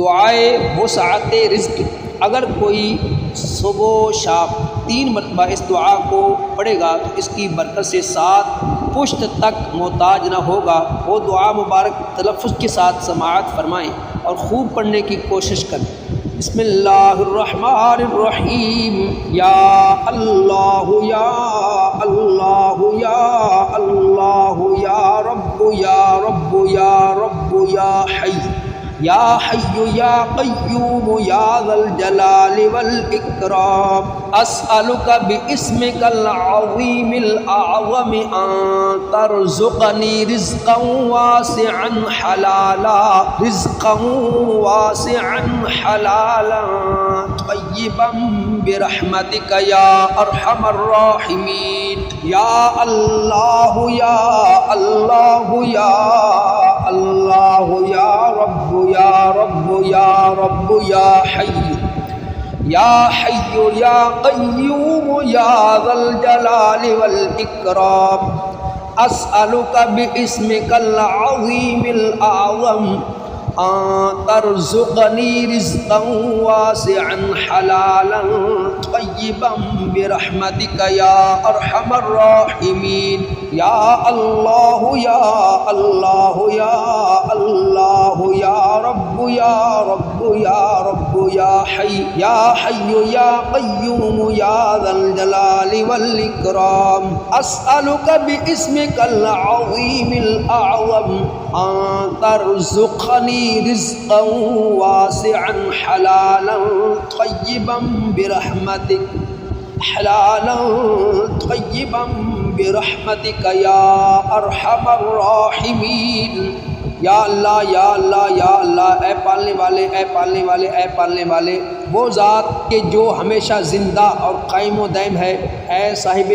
دعائے وسعت رزق، اگر کوئی صبح و شام 3 مرتبہ اس دعا کو پڑھے گا تو اس کی برکت سے 7 پشت تک محتاج نہ ہوگا۔ وہ دعا مبارک تلفظ کے ساتھ سماعت فرمائیں اور خوب پڑھنے کی کوشش کریں۔ بسم اللہ الرحمن الرحیم۔ یا اللہ یا اللہ یا اللہ یا رب یا رب یا رب یا حی یا حی یا قیوم یا ذا الجلال والاکرام، اسألک باسمک العظیم الاعظم ان ترزقنی رزقا واسعا حلالا، رزقا واسعا حلالا طیبا برحمتک یا ارحم الراحمین۔ یا اللہ یا اللہ یا اللہ یا رب یا رب یا رب یا حی یا قیوم یا ذا الجلال والاکرام، اسألک باسمک العظیم الاعظم ان ترزقنی رزقا واسعا حلالا طیبا برحمتک یا ارحم الراحمین۔ یا اللہ یا اللہ یا اللہ یا رب یا رب یا رب یا حی یا قیوم یا ذا الجلال والاکرام، اسألک باسمک العظیم الاعظم ان ترزقنی رزقا واسعا حلالا طیبا برحمتک حلالا طیبا برحمتک یا ارحم الراحمین۔ یا اللہ یا اللہ یا اللہ، اے پالنے والے اے پالنے والے اے پالنے والے، وہ ذات کہ جو ہمیشہ زندہ اور قائم و دائم ہے، اے صاحب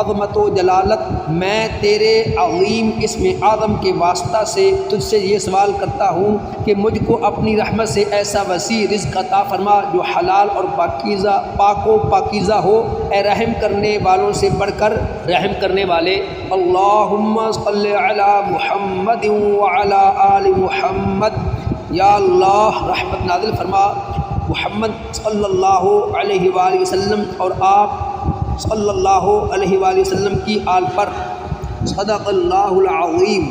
عظمت و جلالت، میں تیرے عظیم اسم اعظم کے واسطہ سے تجھ سے یہ سوال کرتا ہوں کہ مجھ کو اپنی رحمت سے ایسا وسیع رزق عطا فرما جو حلال اور پاکیزہ پاک و پاکیزہ ہو، اے رحم کرنے والوں سے بڑھ کر رحم کرنے والے۔ اللہم صلی علی محمد وعلی آل محمد۔ یا اللہ رحمت نازل فرما محمد صلی اللہ علیہ وآلہ وسلم اور آپ صلی اللہ علیہ وآلہ وسلم کی آل پر۔ صدق اللہ العظیم۔